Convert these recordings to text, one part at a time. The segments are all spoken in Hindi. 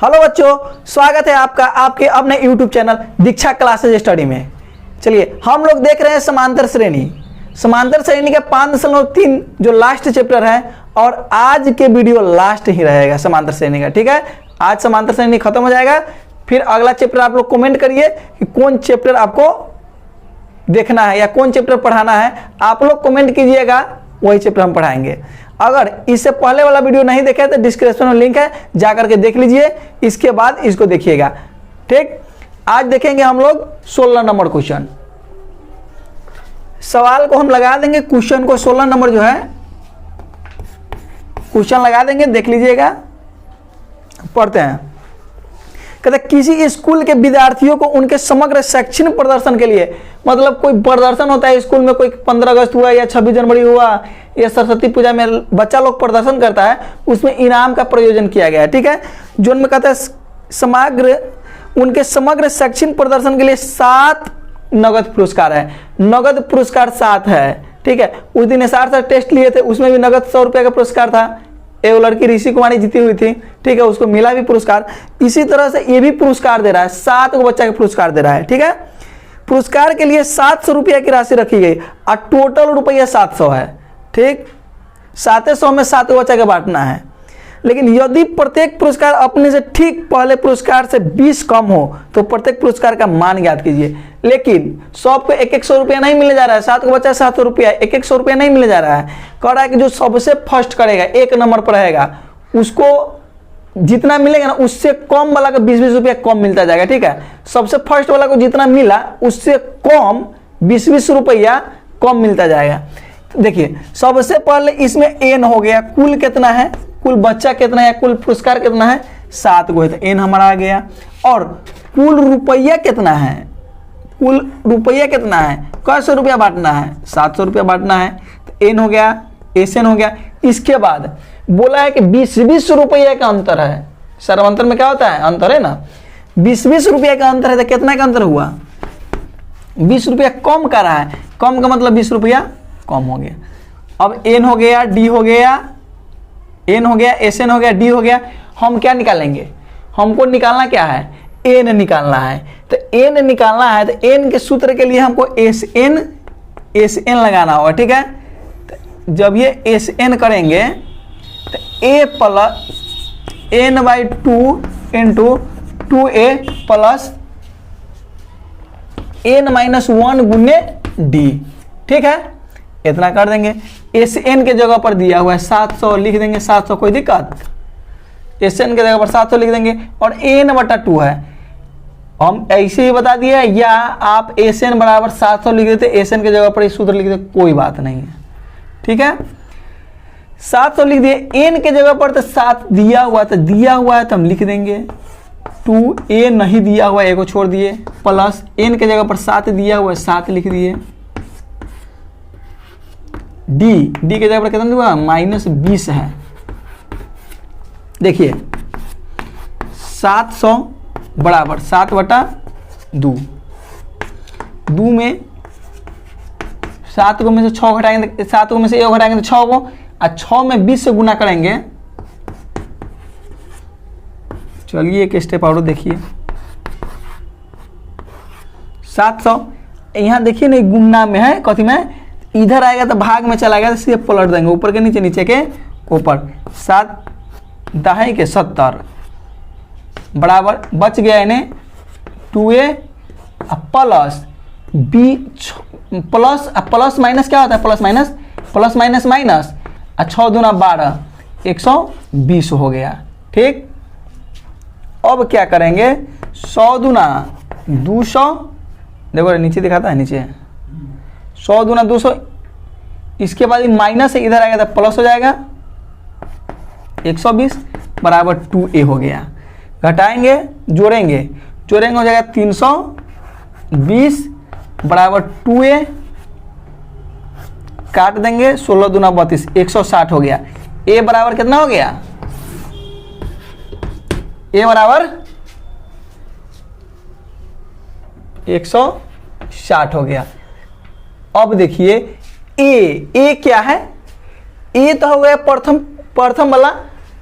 हेलो बच्चों, स्वागत है आपका आपके अपने YouTube चैनल दीक्षा क्लासेज स्टडी में। चलिए हम लोग देख रहे हैं समांतर श्रेणी। समांतर श्रेणी का 5.3 जो लास्ट चैप्टर है और आज के वीडियो लास्ट ही रहेगा समांतर श्रेणी का। ठीक है, आज समांतर श्रेणी खत्म हो जाएगा, फिर अगला चैप्टर आप लोग कमेंट करिए कि कौन चैप्टर आपको देखना है या कौन चैप्टर पढ़ाना है। आप लोग कमेंट कीजिएगा, वही चैप्टर हम पढ़ाएंगे। अगर इससे पहले वाला वीडियो नहीं देखा है तो डिस्क्रिप्शन में लिंक है, जाकर के देख लीजिए, इसके बाद इसको देखिएगा। ठीक, आज देखेंगे हम लोग 16 नंबर क्वेश्चन। सवाल को हम लगा देंगे, क्वेश्चन को 16 नंबर जो है क्वेश्चन लगा देंगे, देख लीजिएगा। पढ़ते हैं। कहते किसी स्कूल के विद्यार्थियों को उनके समग्र शैक्षणिक प्रदर्शन के लिए, मतलब कोई प्रदर्शन होता है स्कूल में, कोई 15 अगस्त हुआ या 26 जनवरी हुआ या सरस्वती पूजा में बच्चा लोग प्रदर्शन करता है, उसमें इनाम का प्रयोजन किया गया है। ठीक है, जो उनमें कहते हैं उनके समग्र शैक्षणिक प्रदर्शन के लिए 7 नगद पुरस्कार है। नगद पुरस्कार 7 है। ठीक है, उस दिन SR टेस्ट लिए थे, उसमें भी नगद 100 रुपये का पुरस्कार था। एक लड़की ऋषि कुमारी जीती हुई थी, ठीक है, उसको मिला भी पुरस्कार। इसी तरह से ये भी पुरस्कार दे रहा है, 7 को बच्चा का पुरस्कार दे रहा है। ठीक है, पुरस्कार के लिए 700 रुपया की राशि रखी गई और टोटल रुपया 700 है। ठीक, 700 में 7 बच्चा का बांटना है। लेकिन यदि प्रत्येक पुरस्कार अपने से ठीक पहले पुरस्कार से 20 कम हो तो प्रत्येक पुरस्कार का मान ज्ञात कीजिए। लेकिन सबको 100 रुपया नहीं मिलने जा रहा है, 7 को बच्चा 700 रुपया, 100 रुपया नहीं मिलने जा रहा है। कह रहा है कि जो सबसे फर्स्ट करेगा, 1 नंबर पर रहेगा, उसको जितना मिलेगा ना उससे कम वाला का 20-20 रुपया कम मिलता जाएगा। ठीक है, सबसे फर्स्ट वाला को जितना मिला उससे कम 20-20 रुपया कम मिलता जाएगा। देखिए सबसे पहले इसमें n हो गया, कुल कितना है, कुल बच्चा कितना है, कुल पुरस्कार कितना है, 7 को है, तो n हमारा आ गया। और कुल रुपया कितना है, कुल रुपया कितना है, कैसे रुपया बांटना है, 700 रुपया बांटना है, तो n हो गया, SN हो गया। इसके बाद बोला है कि 20-20 रुपया का अंतर है। सर अंतर में क्या होता है, अंतर है ना, 20-20 रुपया का अंतर है, तो कितना का अंतर हुआ, 20 रुपया कम कर रहा है, कम का मतलब 20 रुपया कम हो गया। अब n हो गया, d हो गया, n हो गया, SN हो गया, d हो गया। हम क्या निकालेंगे, हमको निकालना क्या है, n निकालना है। तो n निकालना है तो n के सूत्र के लिए हमको SN लगाना होगा। ठीक है, तो जब ये SN करेंगे तो a plus n/2 into 2a plus n-1 गुने d। ठीक है, इतना कर देंगे। SN के जगह पर दिया हुआ है 700, लिख देंगे 700, कोई दिक्कत। SN के जगह पर 700 लिख देंगे और n/2 है, हम ऐसे ही बता दिए, या आप SN बराबर 700 लिख देते, SN के जगह पर इस सूत्र लिख देते, कोई बात नहीं है। ठीक है, 700 लिख दिए, n के जगह पर तो 7 दिया हुआ, तो दिया हुआ है तो हम लिख देंगे। 2a नहीं दिया हुआ, a को छोड़ दिए, प्लस n के जगह पर 7 दिया हुआ है, 7 लिख दिए। d के जगह पर कितना हुआ, -20 है। देखिए 700 बराबर 7/2, 2 में 7 को में से 6 घटाएंगे, 7 को में से 1 घटाएंगे तो 6 को, और 6 में 20 से गुना करेंगे। चलिए एक स्टेप और देखिए, 700 यहाँ देखिए नहीं, गुना में है, कथी में, इधर आएगा तो भाग में चला गया तो सीधे पलट देंगे, ऊपर के नीचे, नीचे के ऊपर। 7 दाएं के 70 बराबर बच गया इन्हें 2a plus b plus minus क्या होता है, प्लस माइनस माइनस, 6 दूना 12, 120 हो गया। ठीक, अब क्या करेंगे, 100 दूना 200, देखो नीचे दिखाता है, नीचे 100 दूना 200, इसके बाद माइनस है, इधर आएगा तो प्लस हो जाएगा, 120 बराबर 2a हो गया। घटाएंगे, जोड़ेंगे हो जाएगा 320 बराबर 2a, काट देंगे, 16 दूना 32, 160 हो गया। a बराबर कितना हो गया, a बराबर 160 हो गया। अब देखिए a क्या है, a तो हो गया प्रथम वाला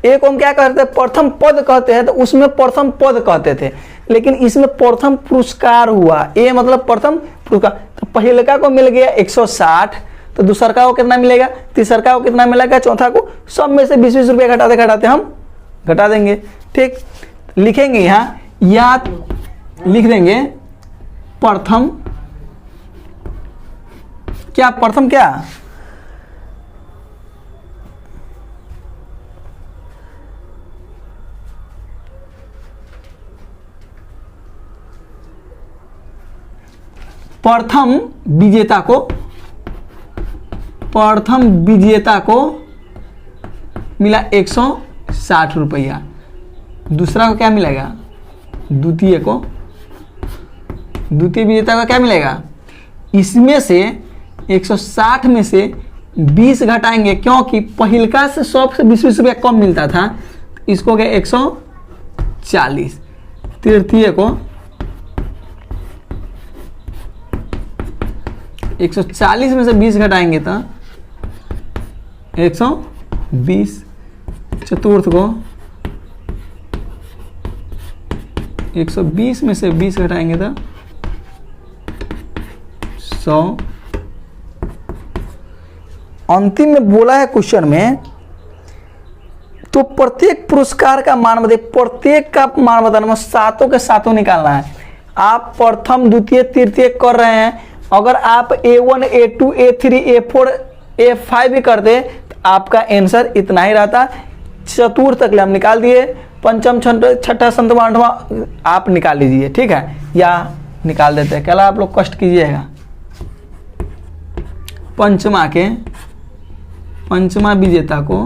ए को हम क्या कहते हैं, प्रथम पद कहते हैं, तो उसमें प्रथम पद कहते थे, लेकिन इसमें प्रथम पुरस्कार हुआ। ए मतलब प्रथम पुरस्कार, तो पहिलका को मिल गया 160, तो दूसरका को कितना मिलेगा, तीसरका को कितना मिलेगा, चौथा को, सब में से 20-20 रुपये घटाते घटाते हम घटा देंगे। ठीक, लिखेंगे यहाँ, या लिख देंगे प्रथम, क्या प्रथम, क्या प्रथम विजेता को, प्रथम विजेता को मिला 160 रुपया, दूसरा को क्या मिलेगा, द्वितीय को, द्वितीय विजेता का क्या मिलेगा, इसमें से 160 में से 20 घटाएंगे, क्योंकि पहिलका से 100 से 20-20 रुपया कम मिलता था, इसको गया 140, तृतीय को 140 में से 20 घटाएंगे तो 120, चतुर्थ को 120 में से 20 घटाएंगे तो 100। अंतिम में बोला है क्वेश्चन में, तो प्रत्येक पुरस्कार का मान बताइए, प्रत्येक का मान बताना, सातों के सातों निकालना है। आप प्रथम द्वितीय तृतीय कर रहे हैं, अगर आप A1 A2 A3 A4 A5 भी कर दे तो आपका आंसर इतना ही रहता। चतुर्थ तक हम निकाल दिए, पंचम छठा संतवा आठवां आप निकाल लीजिए, ठीक है, या निकाल देते हैं, क्या आप लोग कष्ट कीजिएगा। पंचमा विजेता को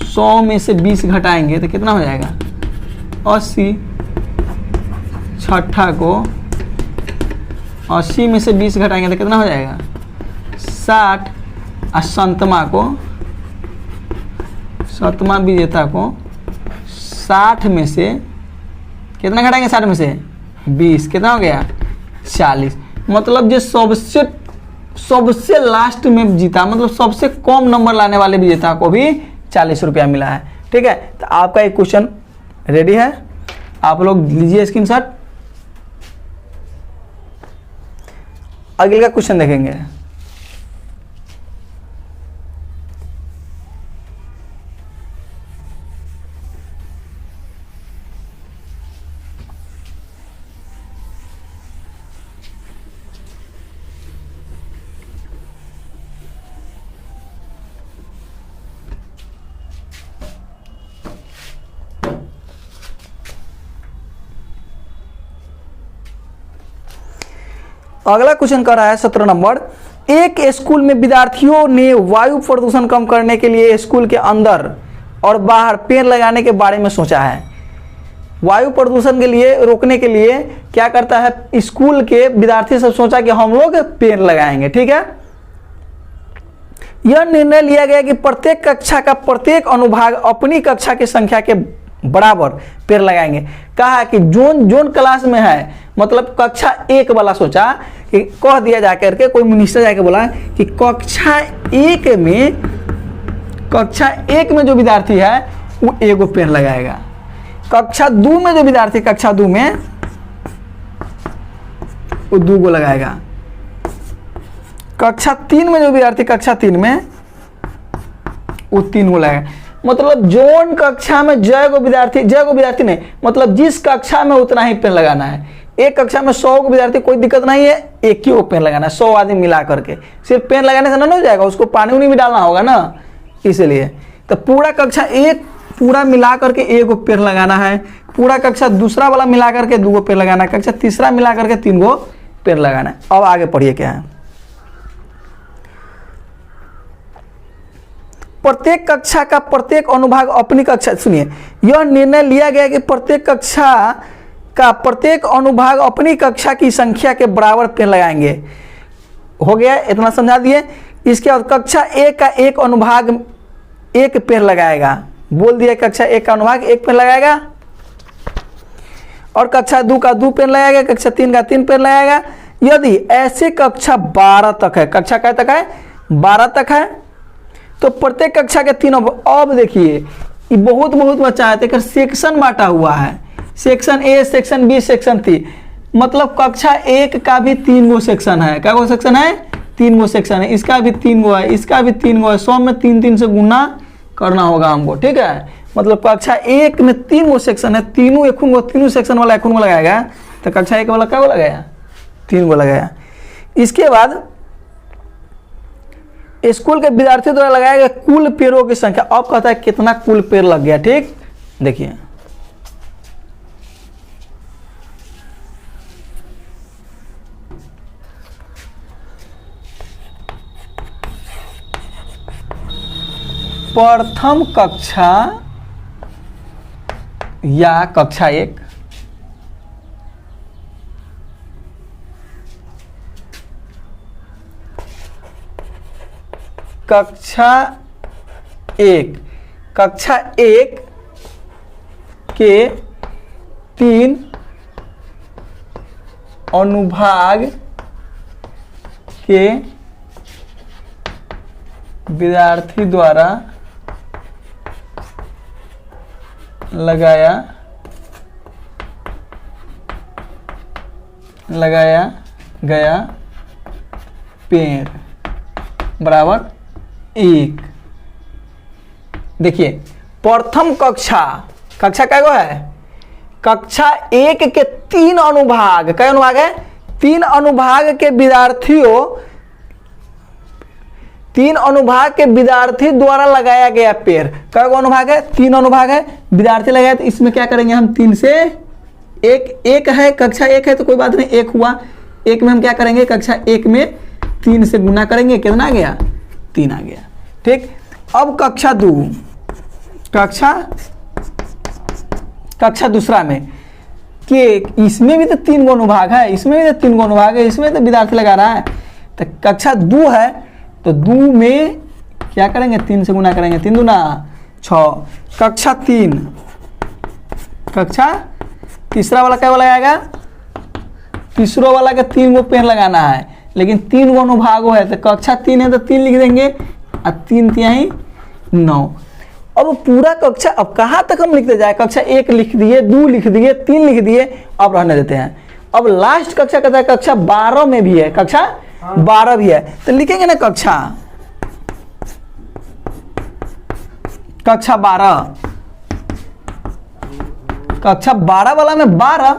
100 में से 20 घटाएंगे तो कितना हो जाएगा, 80। छठा को 80 में से 20 घटाएंगे तो कितना हो जाएगा, 60। और सतमा विजेता को 60 में से कितना घटाएंगे, 60 में से 20, कितना हो गया, 40। मतलब जो सबसे लास्ट में जीता, मतलब सबसे कम नंबर लाने वाले विजेता को भी 40 रुपया मिला है। ठीक है, तो आपका एक क्वेश्चन रेडी है, आप लोग लीजिए स्क्रीनशॉट। अगले का क्वेश्चन देखेंगे। अगला क्वेश्चन कर रहा है 17 नंबर। एक स्कूल में विद्यार्थियों ने वायु प्रदूषण कम करने के लिए स्कूल के अंदर और बाहर पेड़ लगाने के बारे में सोचा है। वायु प्रदूषण के लिए रोकने के लिए क्या करता है, स्कूल के विद्यार्थी सब सोचा कि हम लोग पेड़ लगाएंगे। ठीक है, यह निर्णय लिया गया कि प्रत्येक कक्षा का प्रत्येक अनुभाग अपनी कक्षा की संख्या के बराबर पेड़ लगाएंगे। कहा कि जोन क्लास में है, मतलब कक्षा 1 वाला सोचा कि कह दिया जाकर के, कोई मिनिस्टर जाके बोला कि कक्षा 1 में जो विद्यार्थी है वो 1 पेड़ लगाएगा। कक्षा 2 में जो विद्यार्थी कक्षा 2 में वो 2 लगाएगा। कक्षा 3 में जो विद्यार्थी कक्षा 3 में वो 3 लगाएगा। मतलब जोन कक्षा में जय गो विद्यार्थी नहीं, मतलब जिस कक्षा में उतना ही पेड़ लगाना है। एक कक्षा में 100 को विद्यार्थी, कोई दिक्कत नहीं है, एक ही पेड़ लगाना है, 100 आदमी मिला करके। सिर्फ पेड़ लगाने से ना हो जाएगा, उसको पानी उनी भी डालना होगा ना, इसलिए तो पूरा कक्षा 1 पूरा मिला करके 1 पेड़ लगाना है, पूरा कक्षा दूसरा वाला मिला करके 2 पेड़ लगाना है, कक्षा तीसरा मिला करके 3 पेड़ लगाना है। अब आगे पढ़िए क्या है। प्रत्येक कक्षा का प्रत्येक अनुभाग अपनी कक्षा, सुनिए, यह निर्णय लिया गया कि प्रत्येक कक्षा का प्रत्येक अनुभाग अपनी कक्षा की संख्या के बराबर पेड़ लगाएंगे। हो गया, इतना समझा दिए। इसके बाद कक्षा 1 का एक अनुभाग 1 पेड़ लगाएगा, बोल दिया कक्षा 1 का अनुभाग 1 पेड़ लगाएगा, और कक्षा 2 का 2 पेड़ लगाएगा, कक्षा 3 का 3 पेड़ लगाएगा। यदि ऐसे कक्षा 12 तक है, कक्षा क्या तक है, 12 तक है, तो प्रत्येक कक्षा के 3। अब देखिए ये बहुत बच्चा है तो सेक्शन बांटा हुआ है, section A, section B, section C. मतलब कक्षा 1 का भी 3 गो सेक्शन है। क्या गो सेक्शन है? 3 गो सेक्शन है। इसका भी 3 गो है, इसका भी 3 गो है। 100 में 3 से गुना करना होगा हमको, ठीक है। मतलब कक्षा 1 में 3 गो सेक्शन है, तीनों सेक्शन वाला 1 गो लगाएगा, तो कक्षा 1 वाला क्या गो लगाया? 3 गो लगाया। इसके बाद स्कूल के विद्यार्थियों द्वारा लगाया गया कुल पेड़ों की संख्या। अब कहता है कितना कुल पेड़ लग गया, ठीक। देखिए प्रथम कक्षा या कक्षा 1 कक्षा 1 के 3 अनुभाग के विद्यार्थी द्वारा लगाया गया पेड़ बराबर 1। देखिए प्रथम कक्षा क्या है? कक्षा 1 के 3 अनुभाग, क्या अनुभाग है? 3 अनुभाग के विद्यार्थियों, 3 अनुभाग के विद्यार्थी द्वारा लगाया गया पेड़। क्या अनुभाग है? 3 अनुभाग है, विद्यार्थी लगाया। तो इसमें क्या करेंगे हम? 3 से 1 है, कक्षा 1 है तो कोई बात नहीं, 1 हुआ। 1 में हम क्या करेंगे? कक्षा 1 में 3 से गुना करेंगे, कितना आ गया? 3 आ गया, ठीक। अब कक्षा 2, कक्षा दूसरा में कि इसमें भी तो 3 गो अनुभाग है, इसमें भी तो 3 गो अनुभाग है, इसमें तो विद्यार्थी लगा रहा है। तो कक्षा 2 है तो 2 में क्या करेंगे? 3 से गुना करेंगे, 3 दूना 6। कक्षा 3, कक्षा तीसरा वाला क्या वाला आएगा? तीसरा वाला के 3 गो पेड़ लगाना है, लेकिन 3 गो अनुभागो है। तो कक्षा 3 है तो 3 लिख देंगे और 3 तिहाई 9। अब पूरा कक्षा, अब कहाँ तक हम लिखते जाए? कक्षा 1 लिख दिए, 2 लिख दिए, 3 लिख दिए, अब रहने देते हैं। अब लास्ट कक्षा कहता है कक्षा 12 में भी है, कक्षा 12 भी है, तो लिखेंगे ना कक्षा 12। कक्षा 12 वाला में 12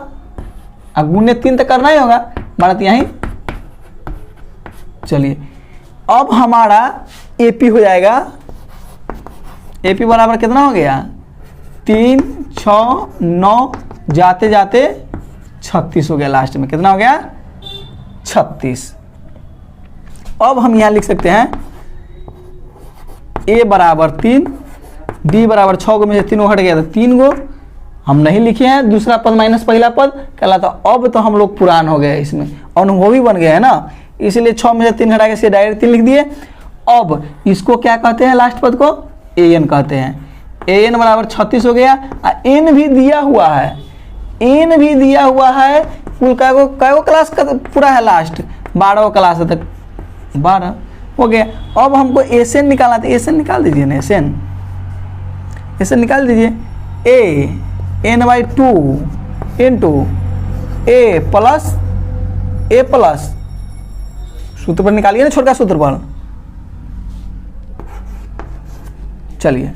और गुने 3 तो करना ही होगा, 12 यहीं। चलिए अब हमारा एपी हो जाएगा। एपी बराबर कितना हो गया? 3, 6, 9, जाते जाते 36 हो गया। लास्ट में कितना हो गया? 36। अब हम यहां लिख सकते हैं ए बराबर 3, बी बराबर 6 गो में से 3 गो हट गया, तो 3 गो हम नहीं लिखे हैं। दूसरा पद माइनस पहला पद कहलाता। अब तो हम लोग पुरान हो गए, इसमें अनुभवी बन गए हैं ना, इसलिए 6 में से 3 हटा के डायरेक्ट 3 लिख दिए। अब इसको क्या कहते हैं? लास्ट पद को एन कहते हैं। एन बराबर 36 हो गया। एन भी दिया हुआ है, एन भी दिया हुआ है। कुल कै गो क्लास का पूरा है? लास्ट 12 क्लास है, तक 12 हो गया। अब हमको एसएन निकालना था, एसएन निकाल दीजिए ना, एसएन निकाल दीजिए। ए n/2 इंटू ए प्लस सूत्र पर निकालिए ना, छोटा सूत्र पर। चलिए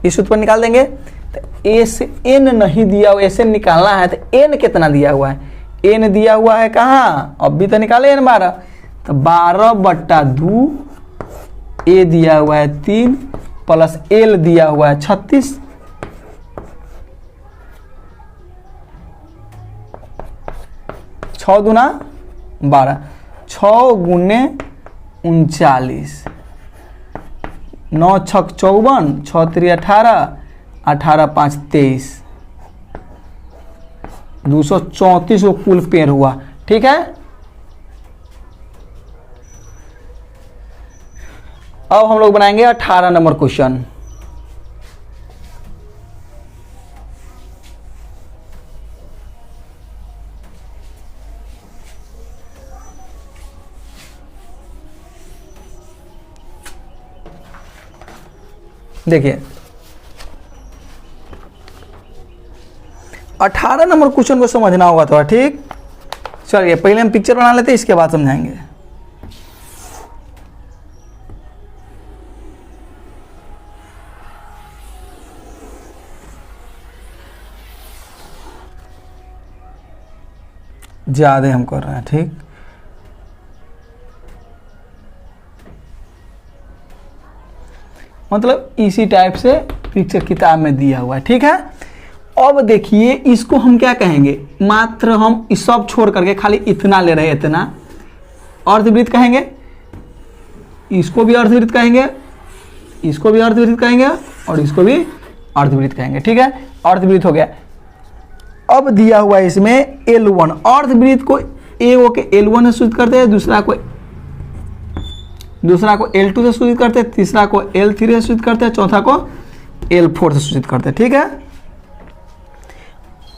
इस सूत्र पर निकाल देंगे। तो एस एन नहीं दिया हुआ, एस एन निकालना है तो एन कितना दिया हुआ है? एन दिया हुआ है कहाँ? अब भी तो निकाले एन 12, तो 12/2 ए दिया हुआ है 3 प्लस एल दिया हुआ है 36। 6 दूना 12, 6 गुने 39, 9 छक 54, 6 3 18, 18 5 23, 234 को कुल पेड़ हुआ, ठीक है। अब हम लोग बनाएंगे 18 नंबर क्वेश्चन। देखिए 18 नंबर क्वेश्चन को समझना होगा थोड़ा, ठीक। चलिए पहले हम पिक्चर बना लेते हैं, इसके बाद समझाएंगे। ज़्यादा हम कर रहे हैं, ठीक। मतलब इसी टाइप से पिक्चर किताब में दिया हुआ है, ठीक है। अब देखिए इसको हम क्या कहेंगे, मात्र हम इस सब छोड़ करके खाली इतना ले रहे हैं, इतना अर्धवृत्त कहेंगे, इसको भी अर्धवृत्त कहेंगे, इसको भी अर्धवृत्त कहेंगे और इसको भी अर्धवृत्त कहेंगे, ठीक है। अर्धवृत्त हो गया। अब दिया हुआ है इसमें L1, अर्धवृत्त को A के L1 से सूचित करते हैं, दूसरा को L2 से सूचित करते हैं, तीसरा को L3 से सूचित करते हैं, चौथा को L4 से सूचित करते हैं, ठीक है।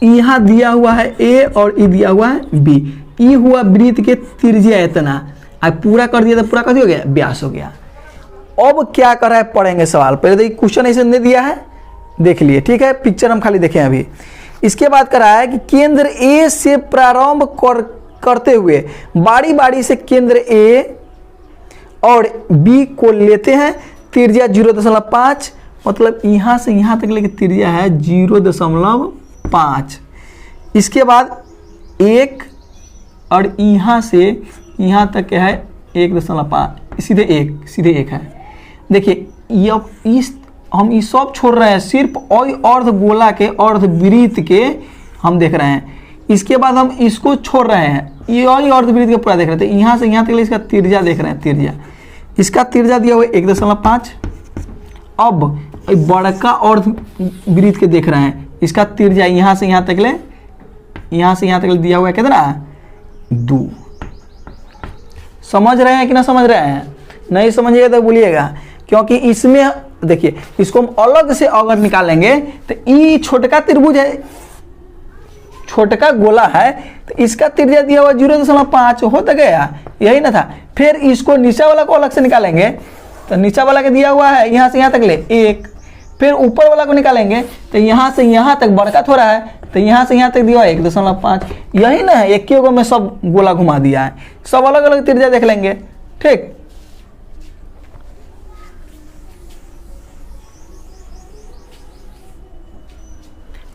यहाँ दिया हुआ है A और E दिया हुआ है B। E हुआ वृत्त के त्रिज्या इतना, अब पूरा कर दिया तो पूरा कर दिया, हो गया व्यास हो गया। अब क्या कर रहा है, पढ़ेंगे सवाल। पहले देखिए क्वेश्चन ऐसे नहीं दिया है, देख लिए, ठीक है। पिक्चर हम खाली देखें अभी। इसके बाद कर रहा है कि केंद्र A से प्रारंभ करते हुए बारी बारी से केंद्र A और B को लेते हैं, त्रिज्या 0.5, मतलब यहाँ से यहाँ तक लेके त्रिज्या है 0.5। इसके बाद 1 और यहाँ से यहाँ तक क्या है 1.5, सीधे 1 है। देखिए हम ये सब छोड़ रहे हैं, सिर्फ अर्धगोला के अर्धवृत्त के हम देख रहे हैं। इसके बाद हम इसको छोड़ रहे हैं, ये अर्धवृत्त के पूरा देख रहे थे। यहाँ से यहाँ तक इसका त्रिज्या देख रहे हैं, त्रिज्या, इसका त्रिज्या दिया हुआ 1.5। अब बड़का अर्धवृत्त के देख रहे हैं, इसका त्रिज्या यहाँ से यहाँ तक ले, यहाँ से यहाँ तक दिया हुआ है कितना, 2। समझ रहे हैं कि ना समझ रहे हैं? नहीं समझिएगा तो बोलिएगा, क्योंकि इसमें देखिए इसको हम अलग से अगर निकालेंगे तो ई छोटका त्रिभुज है, छोटका गोला है, तो इसका त्रिज्या दिया हुआ 0.5 हो तो गया, यही ना था। फिर इसको नीचे वाला को अलग से निकालेंगे तो नीचे वाला का दिया हुआ है यहाँ से यहाँ तक ले 1, फिर ऊपर वाला को निकालेंगे तो यहाँ से यहाँ तक बड़का थोड़ा है, तो यहाँ से यहाँ तक दिया 1.5, यही ना है। एक को में सब गोला घुमा दिया है, सब अलग अलग त्रिज्या देख लेंगे, ठीक।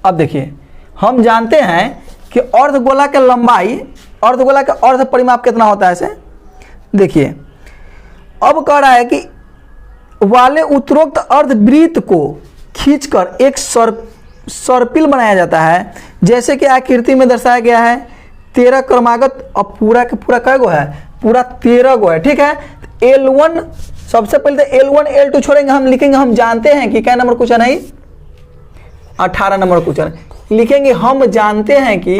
अब देखिए हम जानते हैं कि अर्धगोला के लंबाई, अर्धगोला का अर्ध परिमाप कितना होता है ऐसे। देखिए अब कह रहा है कि वाले उत्तरोक्त अर्धवृत्त को खींचकर एक सर्पिल बनाया जाता है, जैसे कि आकृति में दर्शाया गया है। 13 क्रमागत और पूरा का पूरा कै गो है, पूरा 13 गो है, ठीक है। L1 सबसे पहले तो L1 L2 छोड़ेंगे, हम लिखेंगे, हम जानते हैं कि क्या नंबर क्वेश्चन है, 18 नंबर क्वेश्चन लिखेंगे। हम जानते हैं कि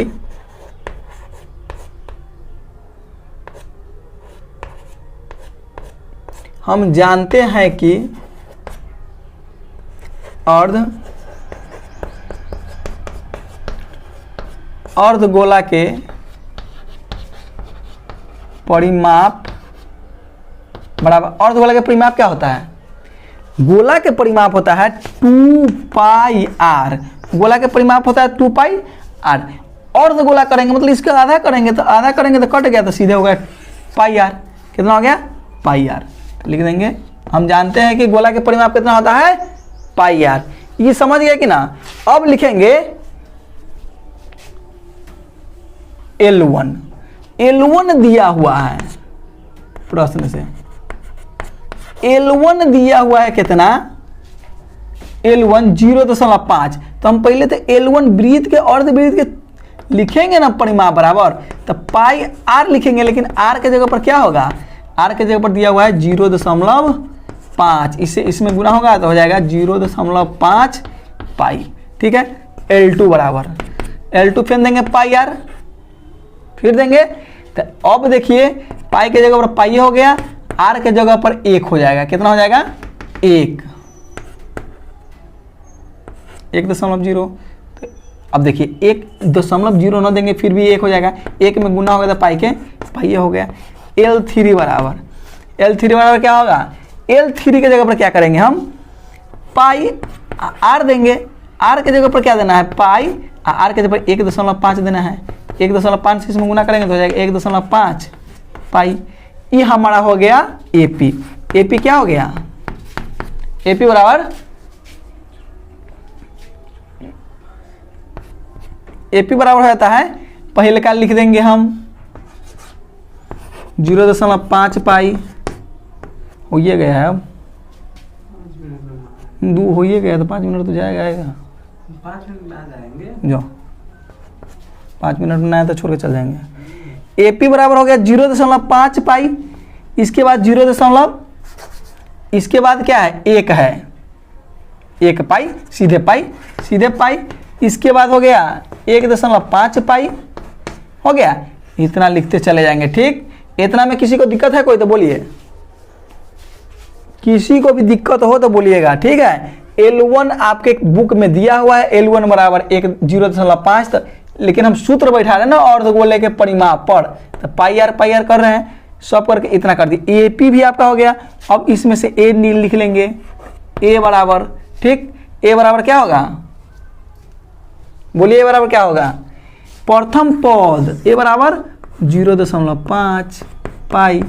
अर्धगोला के परिमाप बराबर, अर्धगोला के परिमाप क्या होता है, गोला के परिमाप होता है 2πr, गोला के परिमाप होता है 2πr। अर्धगोला करेंगे मतलब इसका आधा करेंगे तो कट गया, तो सीधे हो गया πr। कितना हो गया, πr लिख देंगे। हम जानते हैं कि गोला के परिमाप कितना होता है, πr। ये समझ गए कि ना। अब लिखेंगे L1 दिया हुआ है प्रश्न से, L1 दिया हुआ है कितना, L1 0.5। तो हम पहले तो L1 वृत्त के अर्धवृत्त के लिखेंगे ना परिमाप बराबर, तो πr लिखेंगे, लेकिन r के जगह पर क्या होगा, r के जगह पर दिया हुआ है 0.5, इससे इसमें गुना होगा तो हो जाएगा 0.5 पाई, ठीक है। L2 बराबर L2 फिर देंगे πr, फिर देंगे। तो अब देखिए पाई के जगह पर पाई हो गया, r के जगह पर 1 हो जाएगा, कितना हो जाएगा 1.0। अब देखिए 1.0 न देंगे फिर भी 1 हो जाएगा, 1 में गुना होगा तो पाई के पाई हो गया। L3 बराबर क्या होगा, L3 के जगह पर क्या करेंगे हम, पाई आर देंगे, आर के जगह पर क्या देना है पाई, आर के जगह पर 1.5 देना है, 1.5 से इसमें गुना करेंगे तो हो जाएगा 1.5 पाई। ये हमारा हो गया एपी। एपी क्या हो गया, एपी बराबर एपी बराबर हो जाता है, पहले का लिख देंगे हम 0.5 पाई, हो ये गया है, अब 2 हो ये गया तो 5 मिनट तो जाएगा 5 मिनट में आ जाएंगे, जो 5 मिनट में आए तो छोड़ के चल जाएंगे। एपी बराबर हो गया 0.5 पाई, इसके बाद 0 इसके बाद क्या है 1 है, 1 पाई सीधे पाई, सीधे पाई, इसके बाद हो गया 1.5 पाई, हो गया, इतना लिखते चले जाएंगे। ठीक, इतना में किसी को दिक्कत है कोई तो बोलिए, किसी को भी दिक्कत हो तो बोलिएगा। ठीक है, L1 आपके बुक में दिया हुआ है, L1 बराबर 0.5, लेकिन हम सूत्र बैठा रहे हैं ना और तो वो लेके परिमाप पर, तो पाई आर कर रहे हैं, सब करके इतना कर दी। एपी भी आपका हो गया। अब इसमें से ए लिख लेंगे, ए बराबर, ठीक, ए बराबर क्या होगा बोलिए, ए बराबर क्या होगा, प्रथम पद ए बराबर 0.5 पाई,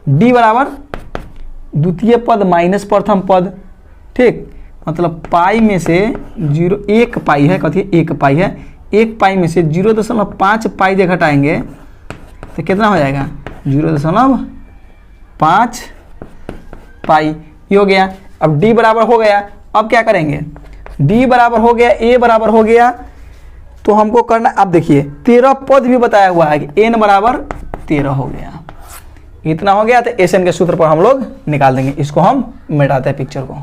डी बराबर द्वितीय पद माइनस प्रथम पद। ठीक, मतलब पाई में से 1 पाई है, कथी 1 पाई है, 1 पाई में से 0.5 पाई जो घटाएंगे तो कितना हो जाएगा 0.5 पाई, ये हो गया। अब डी बराबर हो गया, अब क्या करेंगे, डी बराबर हो गया, ए बराबर हो गया, तो हमको करना, अब देखिए 13 पद भी बताया हुआ है कि एन बराबर 13 हो गया, इतना हो गया। तो एस एन के सूत्र पर हम लोग निकाल देंगे, इसको हम मिटाते हैं पिक्चर को।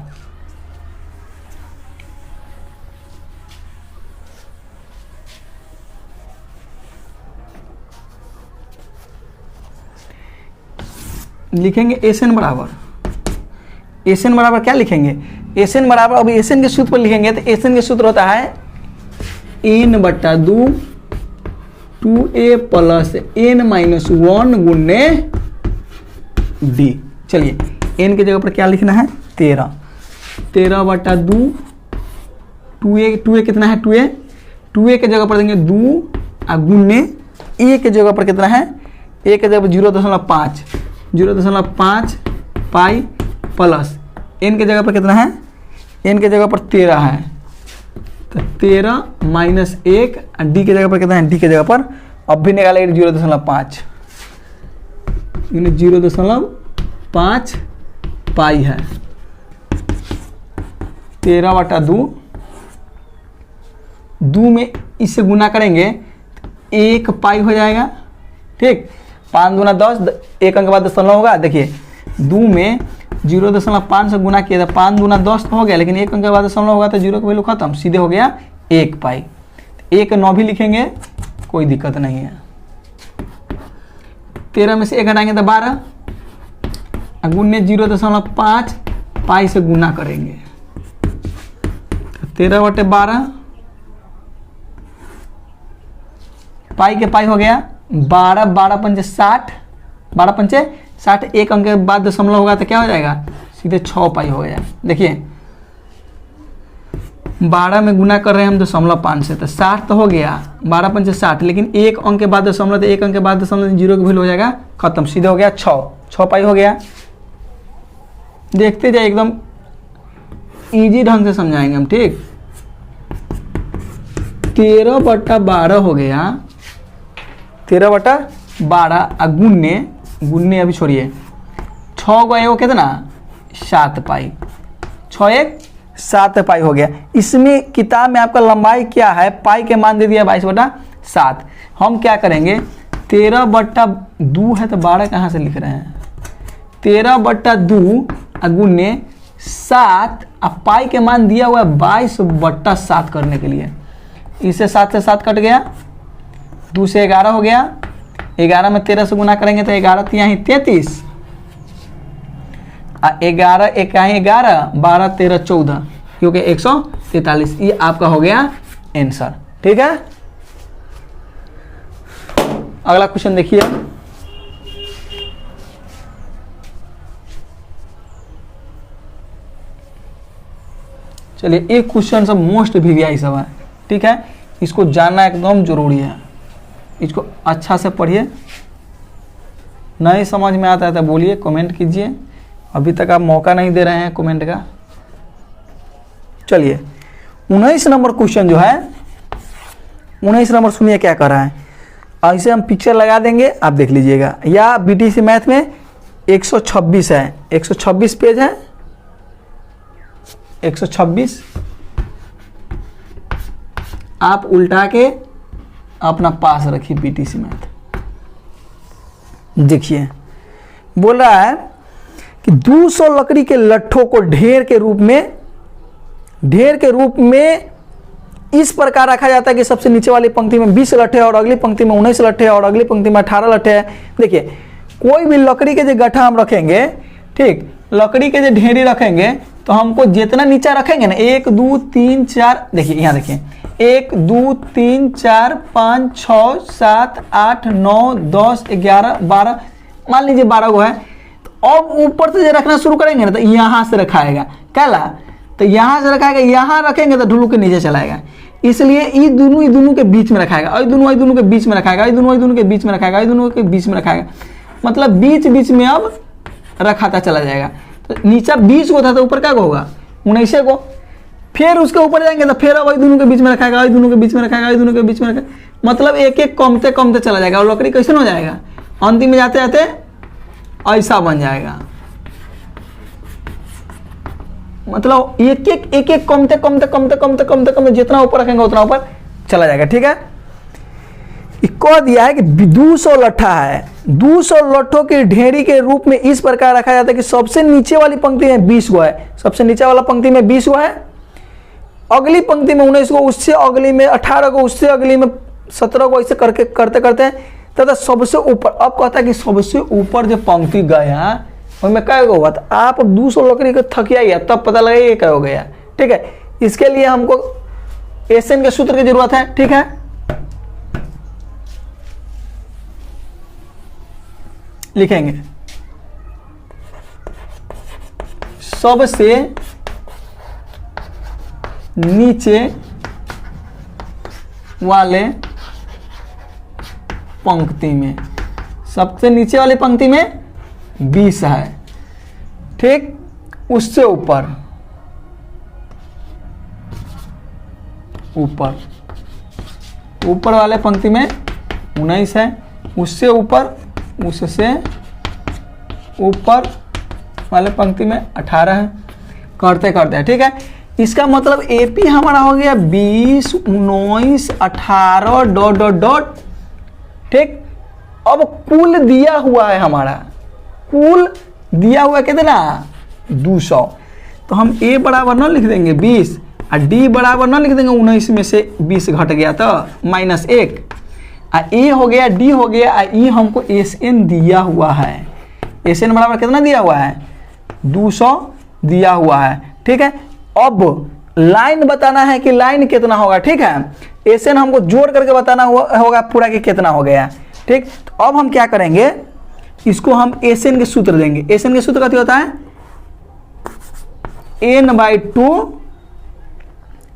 लिखेंगे एस एन बराबर, एस एन बराबर क्या लिखेंगे, एस एन बराबर, अब एस एन के सूत्र पर लिखेंगे तो एस एन के सूत्र होता है n/2 2a प्लस n-1 गुने डी। चलिए n के जगह पर क्या लिखना है 13, 13/2, 2a कितना है 2a के जगह पर देंगे 2 गुने ए के जगह पर कितना है, ए के जगह पर 0.5 पाई प्लस एन के जगह पर कितना है, एन के जगह पर 13 है, तो 13 माइनस 1, डी के जगह पर कितना है, डी के जगह पर अब भी निकालेंगे 0.5, 0.5 पाई है, 13/2, 2 में इससे गुना करेंगे 1 पाई हो जाएगा। ठीक, 5 दूना 10, 1 अंक के बाद दशमलव होगा। देखिए 2 में 0.5 से गुना किया था, 5 दूना 10 तो हो गया, लेकिन 1 अंक के बाद दशमलव होगा तो 0 का वैल्यू खत्म, सीधे हो गया 1 पाई। 1 9 भी लिखेंगे, कोई दिक्कत नहीं है। 13 में से 1 हटाएंगे तो 12, गुने 0.5 पाई से गुना करेंगे, 13/12 पाई के पाई हो गया 12, 12 पंचे 60, 12 पंचे 60, 1 अंक के बाद दशमलव होगा तो क्या हो जाएगा, सीधे 6 पाई हो गया। देखिए 12 में गुना कर रहे हैं हम 0.5 से, तो 60 तो हो गया, 12 पंचे 60, लेकिन 1 अंक के बाद दशमलव, तो 1 अंक के बाद दशमलव 0 की वैल्यू हो जाएगा खत्म, सीधे हो गया 6 पाई हो गया। देखते जाए, एकदम इजी ढंग से समझाएंगे हम। ठीक, 13/12 हो गया, 13/12 गुन्ने अभी छोड़िए, 6 को एगो कितना 7 पाई, 6 1 7 पाई हो गया। इसमें किताब में आपका लंबाई क्या है, पाई के मान दे दिया 22/7। हम क्या करेंगे, 13/2 है तो 12 कहाँ से लिख रहे हैं, 13/2 गुन्ने 7, अब पाई के मान दिया हुआ है 22/7 करने के लिए, इससे 7 से 7 कट गया, 2 से 11 हो गया, 11 में 13 से गुना करेंगे तो 11 यहाँ 33, 11 1 11, 12 13 14, क्योंकि 143, ये आपका हो गया आंसर। ठीक है, अगला क्वेश्चन देखिए, चलिए एक क्वेश्चन सब मोस्ट वीवीआई सब है, ठीक है, इसको जानना एकदम जरूरी है, इसको अच्छा से पढ़िए। नहीं समझ में आता है तो बोलिए, कमेंट कीजिए, अभी तक आप मौका नहीं दे रहे हैं कमेंट का। चलिए 19 नंबर क्वेश्चन जो है, 19 नंबर सुनिए क्या कर रहा है। ऐसे हम पिक्चर लगा देंगे, आप देख लीजिएगा, या बीटीसी मैथ में 126 है, 126 पेज है, 126 आप उल्टा के अपना पास रखिए बीटीसी मैथ। देखिए बोल रहा है कि 200 लकड़ी के लट्ठों को ढेर के रूप में इस प्रकार रखा जाता है कि सबसे नीचे वाली पंक्ति में 20 लट्ठे और अगली पंक्ति में 19 लट्ठे और अगली पंक्ति में 18 लट्ठे है। देखिए कोई भी लकड़ी के जो गट्ठा हम रखेंगे, ठीक, लकड़ी के जो ढेरी रखेंगे तो हमको जितना नीचा रखेंगे ना, 1 2 3 4, देखिए यहाँ देखिए 1 2 3 4 5 6 7 8 9 10 11 12, मान लीजिए 12 गो है। तो अब ऊपर से जो रखना शुरू करेंगे ना तो यहाँ से रखाएगा, कैला, तो यहाँ से रखाएगा, यहाँ रखेंगे तो ढुलू के नीचे चलाएगा, इसलिए ये दोनों के बीच में रखाएगा, और दोनों के बीच में रखाएगा, दोनों के बीच में रखाएगा, दोनों के बीच में रखाएगा, मतलब बीच बीच में अब रखाता चला जाएगा। तो नीचा 20 को था तो ऊपर क्या होगा 19 को, फिर उसके ऊपर जाएंगे तो फिर अब दोनों के बीच में रखाएगा, दोनों के बीच में रखाएगा, दोनों के बीच में रखाएगा, मतलब एक एक कमते कमते चला जाएगा और लकड़ी कैसे हो जाएगा, अंतिम में जाते जाते ऐसा बन जाएगा, मतलब एक एक कमते जितना ऊपर रखेंगे उतना ऊपर चला जाएगा, ठीक है। कह दिया है कि 200 लट्ठा है, 200 लट्ठों की ढेरी के रूप में इस प्रकार रखा जाता है कि सबसे नीचे वाली पंक्ति में 20 गो है, सबसे नीचे वाला पंक्ति में 20 गो है, अगली पंक्ति में 19 गो, उससे अगली में 18 गो, उससे अगली में 17 गो, ऐसे करके करते तथा सबसे ऊपर, अब कहता है कि सबसे ऊपर जो पंक्ति गया उनमें क्या हुआ, तो आप 200 लकड़ी को थकिया तब पता लगा ये क्या हो गया, ठीक है। इसके लिए हमको एसएन के सूत्र की जरूरत है, ठीक है। लिखेंगे सबसे नीचे वाले पंक्ति में, सबसे नीचे वाली पंक्ति में 20 है, ठीक, उससे ऊपर वाले पंक्ति में 19 है, उससे ऊपर, उससे ऊपर वाले पंक्ति में 18 है, करते हैं, ठीक है। इसका मतलब एपी हमारा हो गया 20 19 18 डॉट डॉट डॉट, ठीक। अब कुल दिया हुआ है हमारा, कुल दिया हुआ कितना 200, तो हम ए बराबर ना लिख देंगे 20 और डी बराबर ना लिख देंगे 19 में से 20 घट गया तो -1, ए हो गया, डी हो गया, ई हमको एस एन दिया हुआ है, एस एन बराबर कितना दिया हुआ है 200 दिया हुआ है, ठीक है। अब लाइन बताना है कि लाइन कितना होगा, ठीक है, एस एन हमको जोड़ करके बताना होगा पूरा कि कितना हो गया, ठीक। तो अब हम क्या करेंगे, इसको हम एस एन के सूत्र देंगे। एस एन के सूत्र क्या होता है,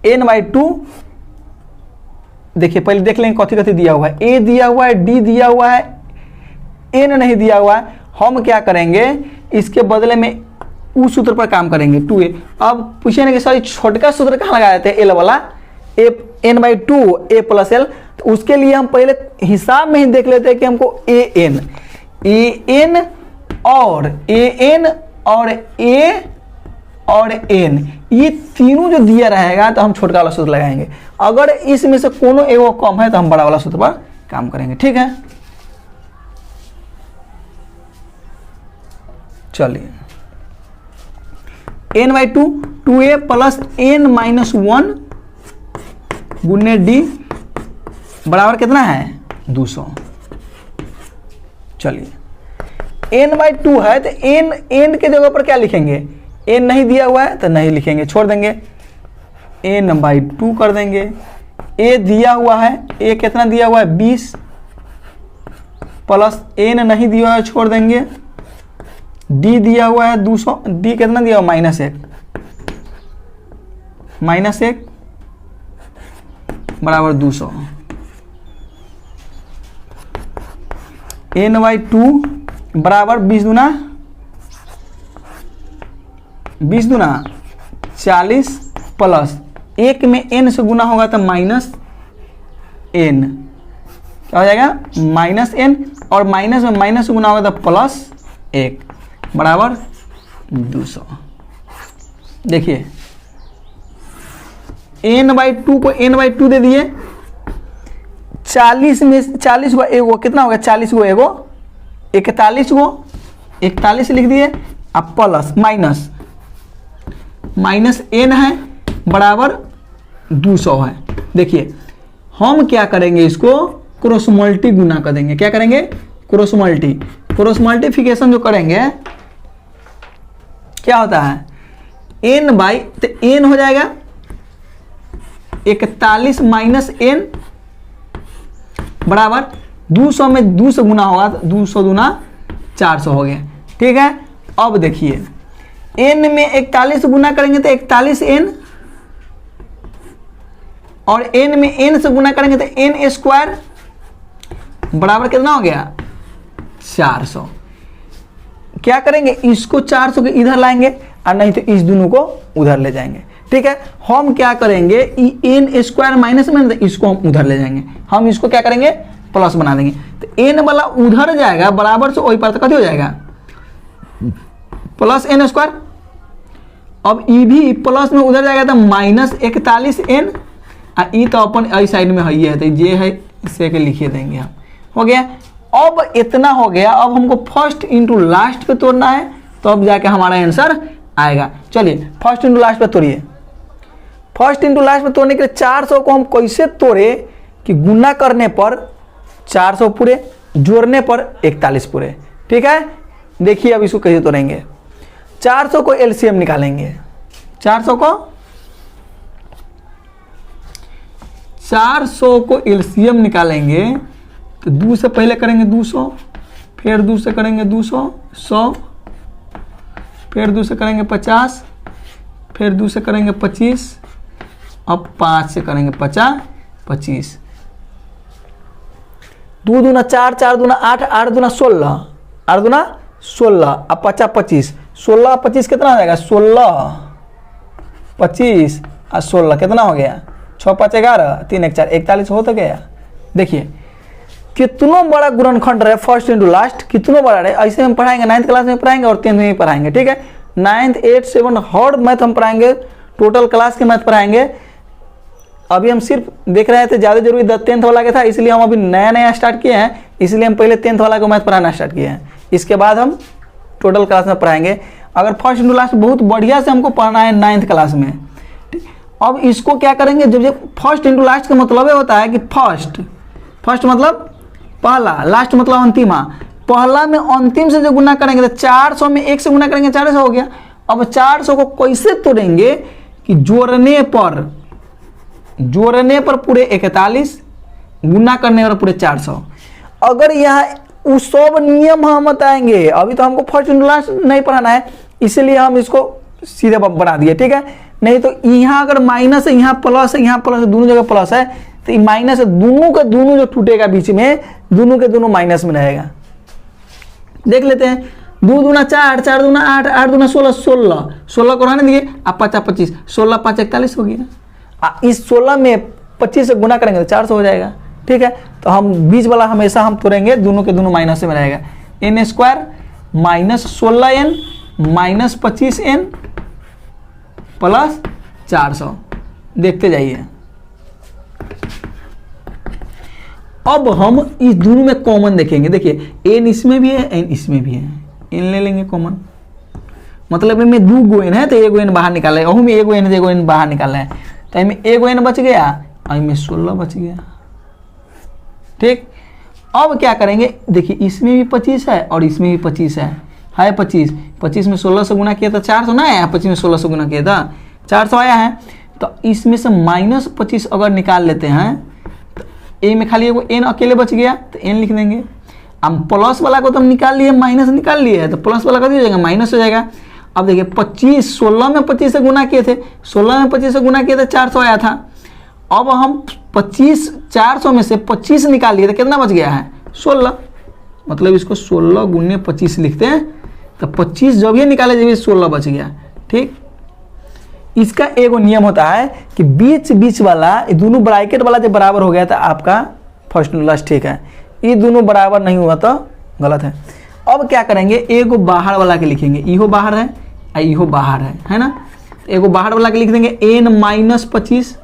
n/2, देखिए पहले देख लेंगे कथी दिया हुआ है, ए दिया हुआ है, डी दिया हुआ है, एन नहीं दिया हुआ है। हम क्या करेंगे, इसके बदले में उस सूत्र पर काम करेंगे 2a। अब पूछेंगे कि सर छोटका सूत्र कहाँ लगा देते हैं, एल वाला, n/2 a + l, तो उसके लिए हम पहले हिसाब में ही देख लेते हैं कि हमको an और an और a और n ये तीनों जो दिया रहेगा तो हम छोटका वाला सूत्र लगाएंगे, अगर इसमें से कोनो एगो कम है तो हम बड़ा वाला सूत्र पर काम करेंगे, ठीक है। चलिए n/2 2a + n-1 गुने d बराबर कितना है 200। चलिए n/2 है तो n के जगह पर क्या लिखेंगे, n नहीं दिया हुआ है तो नहीं लिखेंगे, छोड़ देंगे, n/2 कर देंगे। a दिया हुआ है, a कितना दिया हुआ है 20 प्लस n नहीं दिया हुआ है, छोड़ देंगे, d दिया हुआ है 200, d कितना दिया हुआ -1, -1 बराबर 200, n/2 बराबर 20 दूना 40 प्लस 1 में n से गुना होगा तो -n, क्या हो जाएगा -n, और माइनस में माइनस से गुना होगा तो +1 बराबर 200। देखिए n/2 को n/2 दे दिए, 40 में 40 को एगो कितना होगा, 40 को एगो 41 को 41 लिख दिए, अब प्लस माइनस n है बराबर 200 है। देखिए हम क्या करेंगे, इसको क्रॉस मल्टी गुना कर देंगे। क्या करेंगे, क्रॉस मल्टीफिकेशन जो करेंगे क्या होता है, तो n हो जाएगा 41 माइनस n बराबर 200 में 2 से गुना होगा तो 200 दूना 400 हो गया। ठीक है, अब देखिए n में 41 से गुना करेंगे तो 41n, और n में n से गुना करेंगे तो n² बराबर कितना हो गया 400। क्या करेंगे, इसको 400 के इधर लाएंगे और नहीं तो इस दोनों को उधर ले जाएंगे। ठीक है, हम क्या करेंगे, n² माइनस में तो इसको हम उधर ले जाएंगे, हम इसको क्या करेंगे प्लस बना देंगे, तो n वाला उधर जाएगा बराबर से वही पर कथी हो जाएगा +n²। अब ई भी प्लस में उधर जाएगा तो -41n, और ई तो अपन आई साइड में है तो ये है, इसे के लिखिए देंगे हम। हो गया, अब इतना हो गया। अब हमको फर्स्ट इंटू लास्ट पे तोड़ना है, तो अब जाके हमारा आंसर आएगा। चलिए फर्स्ट इंटू लास्ट पे तोड़िए। फर्स्ट इंटू लास्ट पे तोड़ने के लिए 400 को हम कैसे तोड़े कि गुना करने पर 400 पूरे, जोड़ने पर 41 पूरे। ठीक है, देखिए अब इसको कैसे तोड़ेंगे। 400 को एलसीएम निकालेंगे, 400 को एलसीएम निकालेंगे तो 2 से पहले करेंगे 200, फिर 2 से करेंगे 200, 100, फिर 2 से करेंगे 50, फिर 2 से करेंगे 25, अब 5 से करेंगे 50, 25। 2 दूना 4, 4 दूना 8, 8 दूना 16, 8 दूना 16, अब 50, 25, 16, 25 कितना हो जाएगा 16, 25 और 16 कितना हो गया 6, 5, 11, 3, 1, 4, 41 हो तो गया। देखिए कितना बड़ा गुणनखंड रहे फर्स्ट इंटू लास्ट, कितना बड़ा रहे। ऐसे हम पढ़ाएंगे 9th क्लास में पढ़ाएंगे और 10th में भी पढ़ाएंगे। ठीक है, 9th 8 7 हर मैथ हम पढ़ाएंगे, टोटल क्लास के मैथ पढ़ाएंगे। अभी हम सिर्फ देख रहे थे ज़्यादा जरूरी 10th वाला का था, इसलिए हम अभी नया स्टार्ट किए हैं, इसलिए हम पहले 10th वाला को मैथ पढ़ाना स्टार्ट किए हैं। इसके बाद हम टोटल क्लास में पढ़ाएंगे। अगर फर्स्ट इंटू लास्ट बहुत बढ़िया से हमको पढ़ना है 9th क्लास में। अब इसको क्या करेंगे, जब फर्स्ट इंटू लास्ट का मतलब होता है कि फर्स्ट मतलब पहला, लास्ट मतलब अंतिमा। पहला में अंतिम से जो गुना करेंगे तो 400 में 1 से गुना करेंगे 400 हो गया। अब 400 को कैसे तोड़ेंगे कि जोड़ने पर पूरे 41, गुना करने पर पूरे 400। अगर यहाँ उस सब नियम हम बताएंगे, अभी तो हमको फर्स्ट इंटू लास्ट नहीं पढ़ाना है, इसलिए हम इसको सीधे बना दिए। ठीक है, नहीं तो यहाँ अगर माइनस है, यहाँ प्लस है, यहाँ प्लस है, दोनों जगह प्लस है, तो माइनस है, दोनों का दोनों जो टूटेगा बीच में, दोनों के दोनों माइनस में रहेगा। देख लेते हैं, 2 दूना 4, 4 दूना 8, 8 दूना 16, 16 को रहने दिए, अब 50, 25, 16, 5, 41 हो गया। इस 16 में 25 से गुना करेंगे तो 400 हो जाएगा। ठीक है, तो हम बीच वाला हमेशा हम तोड़ेंगे, दोनों के दोनों माइनस में रहेगा। n² minus 16n minus 25n plus 400। देखते जाइए। अब हम इस दोनों में कॉमन देखेंगे। देखिए n इसमें भी है, n इसमें भी है, n ले लेंगे कॉमन। मतलब इनमें 2 गो n है तो 1 n बाहर निकाला है, में 1 n 1 n बाहर निकाला है, तो इनमें 1 n बच गया, इनमें 16 बच गया। ठीक, अब क्या करेंगे, देखिए इसमें भी 25 है और इसमें भी 25 है 25, 25 में 16 से गुना किया था 400 ना आया, 25 में 16 से गुना किया था 400 आया है। तो इसमें से -25 अगर निकाल लेते हैं तो ए में खाली एगो n अकेले बच गया, तो n लिख देंगे। हम प्लस वाला को तो हम निकाल लिए, माइनस निकाल लिए है, तो प्लस वाला का हो जाएगा माइनस हो जाएगा। अब देखिए 25, 16 में 25 से गुना किए थे, 16 में 25 से गुना किए थे 400 आया था। अब हम 25, 400 में से 25 निकाल लिए तो कितना बच गया है 16, मतलब इसको 16 गुने 25 लिखते हैं तो 25 जब ये निकाले जब 16 बच गया। ठीक, इसका एगो नियम होता है कि बीच बीच वाला ये दोनों ब्रैकेट वाला जब बराबर हो गया तो आपका फर्स्ट लास्ट ठीक है, ये दोनों बराबर नहीं हुआ तो गलत है। अब क्या करेंगे, एगो बाहर वाला के लिखेंगे, इहो बाहर है और इहो बाहर है ना, तो एगो बाहर वाला के लिख देंगे n-25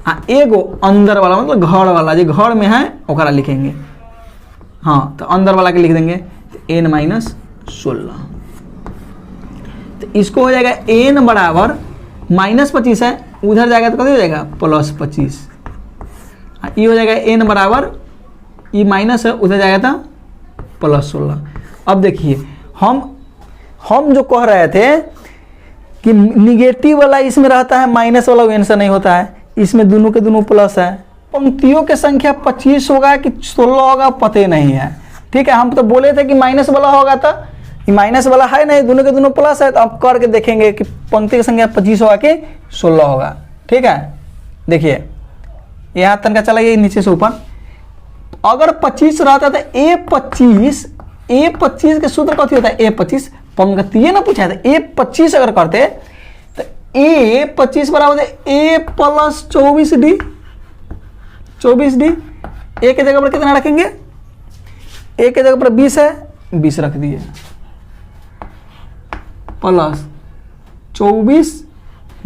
आ एगो अंदर वाला मतलब घर वाला जो घर में है ओकरा लिखेंगे, हाँ तो अंदर वाला के लिख देंगे n-16। तो इसको हो जाएगा n बराबर -25 है, उधर जाएगा तो कभी हो जाएगा +25, ये हो जाएगा n बराबर ये माइनस है उधर जाएगा तो +16। अब देखिए हम जो कह रहे थे कि निगेटिव वाला इसमें रहता है, माइनस वाला आंसर नहीं होता है, इसमें दोनों के दोनों प्लस है। पंक्तियों की संख्या 25 होगा कि 16 होगा पता नहीं है। ठीक है, हम तो बोले थे कि माइनस वाला होगा तो ये माइनस वाला है नहीं, दोनों के दोनों प्लस है, तो अब करके देखेंगे कि पंक्ति की संख्या 25 होगा कि 16 होगा। ठीक है, देखिए यहाँ तक का चला गया नीचे से ऊपर, अगर 25 रहता तो A25 के सूत्र कथी होता है A25, पंक्तिये ना पूछा था, A25 अगर करते तो A25 बराबर A + 24D, 24D। ए के जगह पर कितना रखेंगे, ए के जगह पर 20 है, 20 रख दिए प्लस 24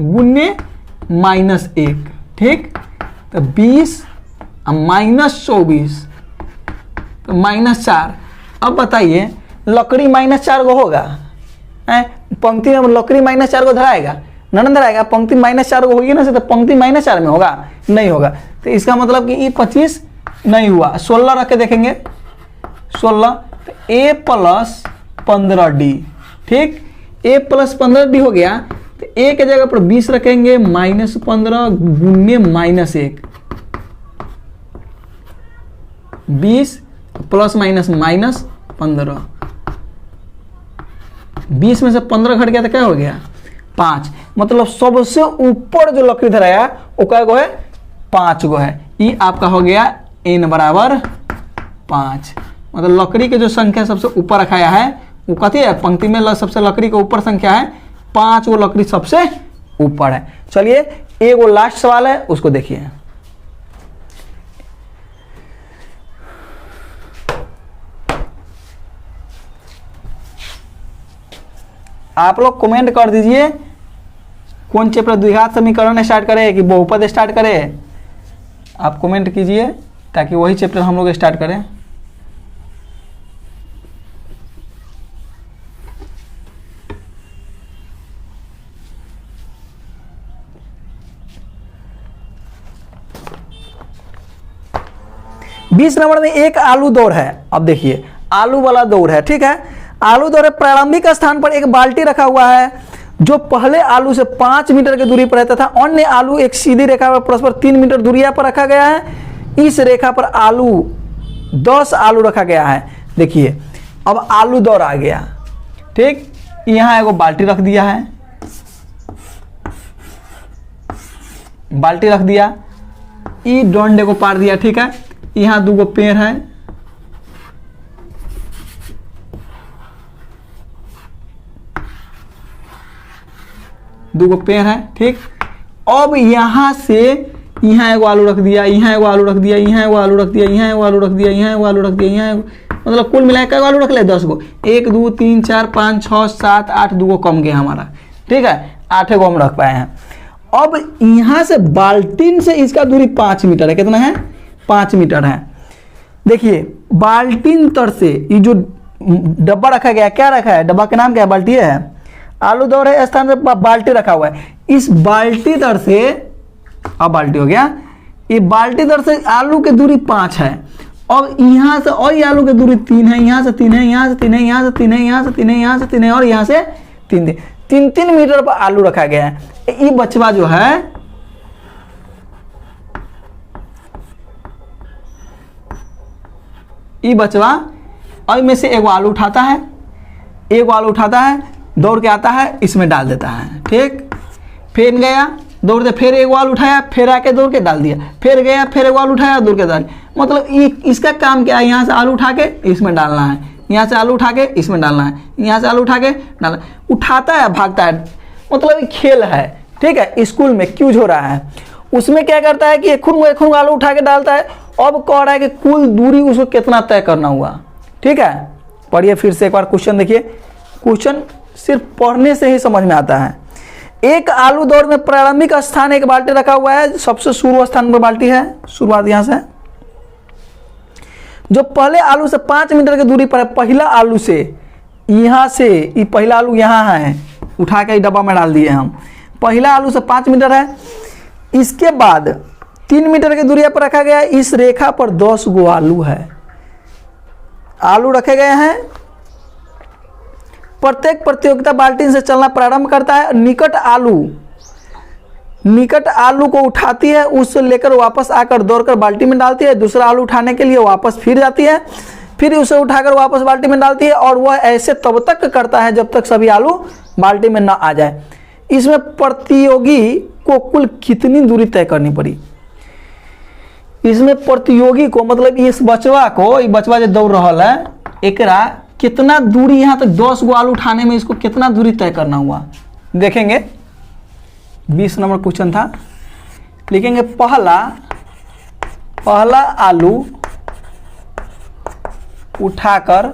गुने -1। ठीक, तो 20 -24 तो -4। अब बताइए लकड़ी -4 को होगा, पंक्ति में लकड़ी -4 को धराएगा ना, धराएगा, पंक्ति -4 को होगी ना से, तो पंक्ति -4 में होगा नहीं होगा, तो इसका मतलब कि ये 25 नहीं हुआ। 16 रख के देखेंगे, 16 तो A + 15D। ठीक, A + 15D हो गया, तो A के जगह पर 20 रखेंगे, -15 गुने -1, 20 प्लस माइनस -15, 20 में से 15 घट गया तो क्या हो गया 5, मतलब सबसे ऊपर जो लकड़ी धराया वो क्या गो है 5 गो है। ये आपका हो गया n बराबर 5, मतलब लकड़ी के जो संख्या सबसे ऊपर रखाया है वो कथी है, पंक्ति में सबसे लकड़ी के ऊपर संख्या है 5 वो लकड़ी सबसे ऊपर है। चलिए एक वो लास्ट सवाल है उसको देखिए। आप लोग कमेंट कर दीजिए कौन चैप्टर द्विघात समीकरण स्टार्ट करें कि बहुपद स्टार्ट करें, आप कमेंट कीजिए ताकि वही चैप्टर हम लोग स्टार्ट करें। बीस नंबर में एक आलू दौड़ है। अब देखिए आलू वाला दौड़ है, ठीक है, आलू दौड़ प्रारंभिक स्थान पर एक बाल्टी रखा हुआ है जो पहले आलू से 5 मीटर की दूरी पर रहता था। अन्य आलू एक सीधी रेखा पर परस्पर 3 मीटर दूरिया पर रखा गया है। इस रेखा पर आलू 10 आलू रखा गया है। देखिए अब आलू दौड़ आ गया, ठीक, यहाँ एगो बाल्टी रख दिया है, बाल्टी रख दिया, ई डंडे को पार दिया, ठीक है, यहाँ 2 पेड़ है, ठीक। अब यहाँ से यहाँ एगो आलू रख दिया, यहाँ एगो आलू रख दिया, यहाँ एगो आलू रख दिया, यहाँ एगो आलू रख दिया, यहाँ एगो आलू रख दिया, यहाँ मतलब कुल मिला के आलू रख ले 10 गो, 1 2 3 4 5 6 7 8, 2 कम गया हमारा, ठीक है, 8 गो हम रख पाए हैं। अब यहाँ से बाल्टीन से इसका दूरी 5 मीटर है, कितना है 5 मीटर है। देखिए बाल्टीन तर से ये जो डब्बा रखा गया, क्या रखा है, डब्बा के नाम क्या है, बाल्टी है, आलू दौड़ है स्थान पे बाल्टी रखा हुआ है। इस बाल्टी दर से, अब बाल्टी हो गया, ये बाल्टी दर से आलू की दूरी 5 है। अब यहाँ से और ये आलू की दूरी 3 है, यहाँ से 3 है, यहाँ से 3 है, यहाँ से 3 है, यहाँ से 3 है, यहाँ से 3 है और यहाँ से 3 है। 3 मीटर पर आलू रखा गया है। ये बचवा जो है ये बचवा और में से एगो आलू उठाता है, एगो आलू उठाता है, दौड़ के आता है, इसमें डाल देता है, ठीक। फिर गया दौड़ दे, फिर एक बाल उठाया, फिर आके दौड़ के डाल दिया, फिर गया, फिर एक बाल उठाया, दौड़ के डाल। मतलब इसका काम क्या है, यहाँ से आलू उठा के इसमें डालना है, यहाँ से आलू उठा के इसमें डालना है, यहाँ से आलू उठा के डालना, उठाता है भागता है, मतलब ये खेल है, ठीक है। स्कूल में क्यूज हो रहा है, उसमें क्या करता है कि एक खून आलू उठा के डालता है। अब कह रहा है कि कुल दूरी उसको कितना तय करना हुआ, ठीक है। पढ़िए फिर से एक बार क्वेश्चन देखिए, क्वेश्चन सिर्फ पढ़ने से ही समझ में आता है। एक आलू दौड़ में प्रारंभिक स्थान एक बाल्टी रखा हुआ है, सबसे शुरू स्थान पर बाल्टी है, शुरुआत यहां से, जो पहले आलू से 5 मीटर की दूरी पर है। पहला आलू से यहां से, ये पहला आलू यहां है, उठा के डब्बा में डाल दिए हम। पहला आलू से 5 मीटर है। इसके बाद 3 मीटर की दूरी पर रखा गया है। इस रेखा पर 10 गो आलू है, आलू रखे गए हैं। प्रत्येक प्रतियोगिता बाल्टी से चलना प्रारंभ करता है। निकट आलू को उठाती है, उससे लेकर वापस आकर दौड़कर बाल्टी में डालती है। दूसरा आलू उठाने के लिए वापस फिर जाती है, फिर उसे उठाकर वापस बाल्टी में डालती है, और वह ऐसे तब तक करता है जब तक सभी आलू बाल्टी में ना आ जाए। इसमें प्रतियोगी को कुल कितनी दूरी तय करनी पड़ी? इसमें प्रतियोगी को मतलब इस बचवा को, ये बचवा जो दौड़ रहा है, एकरा कितना दूरी यहाँ तक 10 गो आलू उठाने में इसको कितना दूरी तय करना हुआ, देखेंगे। 20 नंबर क्वेश्चन था, लिखेंगे पहला आलू उठाकर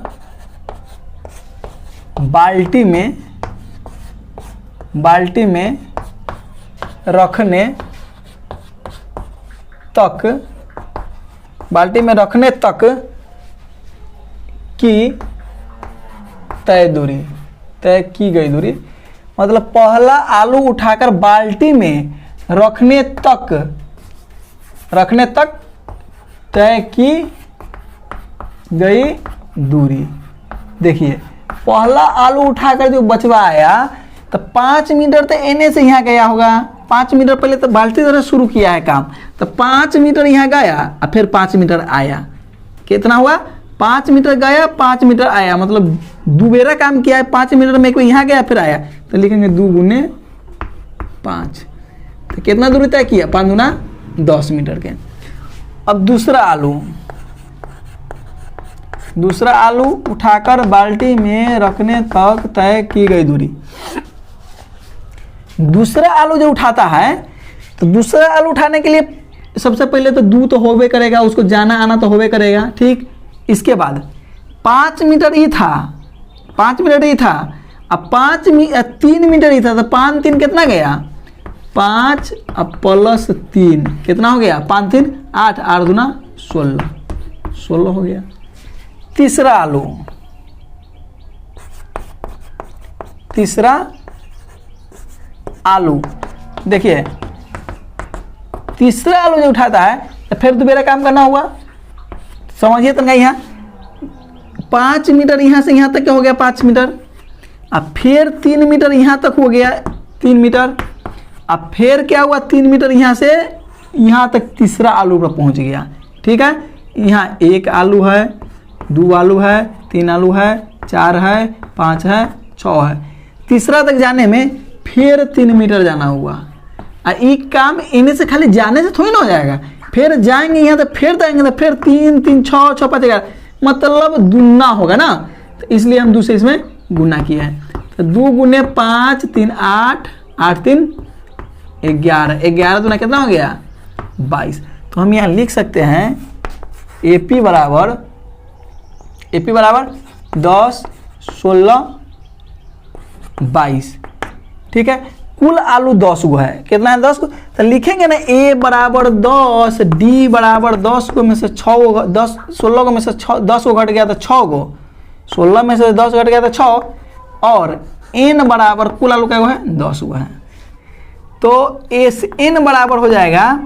बाल्टी में रखने तक की तय की गई दूरी, मतलब पहला आलू उठाकर बाल्टी में रखने तक तय की गई दूरी। देखिए पहला आलू उठाकर जो बचवा आया तो 5 मीटर तो एने से यहाँ गया होगा, 5 मीटर पहले तो बाल्टी तरह शुरू किया है काम, तो 5 मीटर यहाँ गया और फिर 5 मीटर आया। कितना हुआ? 5 मीटर गया, 5 मीटर आया, मतलब दुबेरा काम किया है। 5 मीटर में कोई यहाँ गया फिर आया, तो लिखेंगे 2 गुने 5, तो कितना दूरी तय किया? 5 गुना 10 मीटर के। अब दूसरा आलू उठाकर बाल्टी में रखने तक तय की गई दूरी। दूसरा आलू जो उठाता है, तो दूसरा आलू उठाने के लिए सबसे पहले तो दूर तो होबे करेगा, उसको जाना आना तो होबे करेगा, ठीक। इसके बाद 5 मीटर ही था, 5 मिनट ही था, अब 3 मीटर ही था, तो 5 3 कितना गया? 5 अब प्लस 3 कितना हो गया? 5 3 8, 8 दूना 16 हो गया। तीसरा आलू देखिए, तीसरा आलू जो उठाता है तो फिर दोबारा काम करना हुआ, समझिए तो नहीं। यहाँ 5 मीटर यहाँ से यहाँ तक क्या हो गया? 5 मीटर। अब फिर 3 मीटर यहाँ तक हो गया, 3 मीटर। अब फिर क्या हुआ? 3 मीटर यहाँ से यहाँ तक तीसरा आलू पर पहुँच गया, ठीक है। यहाँ 1 आलू है, 2 आलू है, 3 आलू है, 4 है, 5 है, 6 है। तीसरा तक जाने में फिर 3 मीटर जाना हुआ। ये काम इन्हें से खाली जाने से थोड़ी ना हो जाएगा, फिर जाएंगे यहाँ तो फिर जाएंगे तो फिर 3 3 6 6 5 11, मतलब दुगना होगा ना, तो इसलिए हम दूसरे इसमें गुना किया है। तो 2 गुने 5 3 8, 8 3 11, 11 दूना कितना हो गया? 22। तो हम यहाँ लिख सकते हैं AP बराबर 10 16 22, ठीक है। कुल आलू 10 गो है, कितना है? 10 गो। तो लिखेंगे ना A बराबर 10, D बराबर 10 गो में से 6 गो, 16 गो में से 10 गो घट गया तो 6 गो, 16 में से 10 घट गया तो 6, और N बराबर कुल आलू क्या है? 10 गो है। तो N बराबर हो जाएगा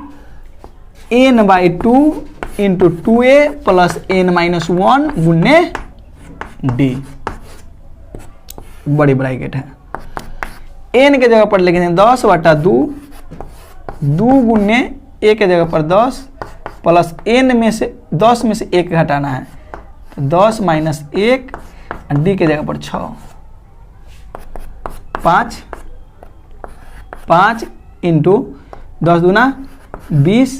N/2 into 2A plus N-1 गुने D, बड़ी ब्रैकेट है। N के जगह पर लिखेंगे 10/2, 2 गुने A के जगह पर 10 प्लस N में से 10 में से 1 घटाना है, तो 10 - 1, D के जगह पर 6। 5 5 इंटू 10 दूना 20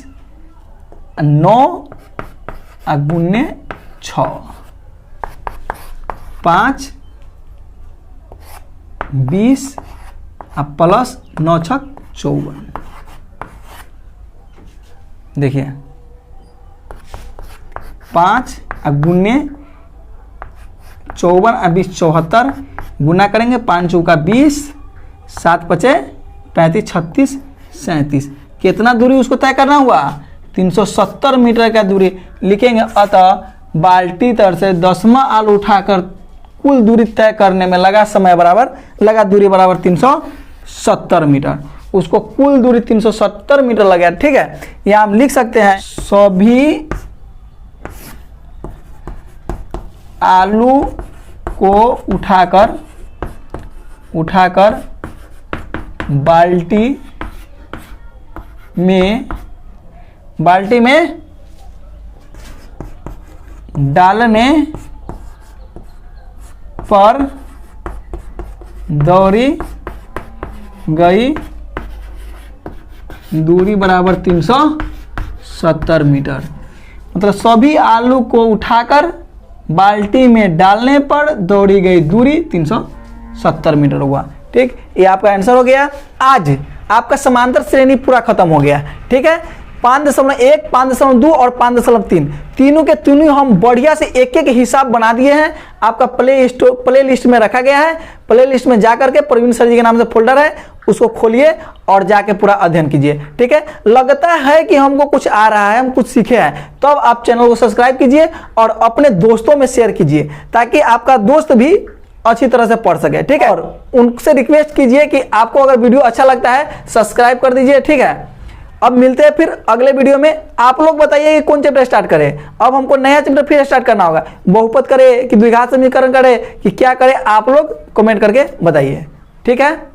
9 गुने 6 5 20 प्लस 9 छक 54। देखिए 5 गुने 54 और 20 74 गुना करेंगे 5 चौका 20 7 पचे 35 36 37 कितना दूरी उसको तय करना हुआ 370 मीटर का दूरी लिखेंगे। अतः बाल्टी तर से 10वां आलू उठाकर कुल दूरी तय करने में लगा समय बराबर लगा दूरी बराबर 370 मीटर। उसको कुल दूरी 370 मीटर लगा। ठीक है, यहाँ हम लिख सकते हैं सभी आलू को उठाकर बाल्टी में डालने पर दौड़ी गई दूरी बराबर 370 मीटर। मतलब सभी आलू को उठाकर बाल्टी में डालने पर दौड़ी गई दूरी 370 मीटर हुआ। ठीक, ये आपका आंसर हो गया। आज आपका समांतर श्रेणी पूरा खत्म हो गया। ठीक है, 5.1, 5.2 और 5.3 तीनों के तीनों हम बढ़िया से एक एक हिसाब बना दिए हैं। आपका प्ले लिस्ट में रखा गया है। प्ले लिस्ट में जाकर के प्रवीण सर जी के नाम से फोल्डर है, उसको खोलिए और जाके पूरा अध्ययन कीजिए। ठीक है, लगता है कि हमको कुछ आ रहा है, हम कुछ सीखे हैं, तो अब आप चैनल को सब्सक्राइब कीजिए और अपने दोस्तों में शेयर कीजिए ताकि आपका दोस्त भी अच्छी तरह से पढ़ सके। ठीक है, और उनसे रिक्वेस्ट कीजिए कि आपको अगर वीडियो अच्छा लगता है सब्सक्राइब कर दीजिए। ठीक है, अब मिलते हैं फिर अगले वीडियो में। आप लोग बताइए कि कौन चैप्टर स्टार्ट करें। अब हमको नया चैप्टर फिर स्टार्ट करना होगा। बहुपद करे कि द्विघात समीकरण करे कि क्या करे, आप लोग कमेंट करके बताइए। ठीक है।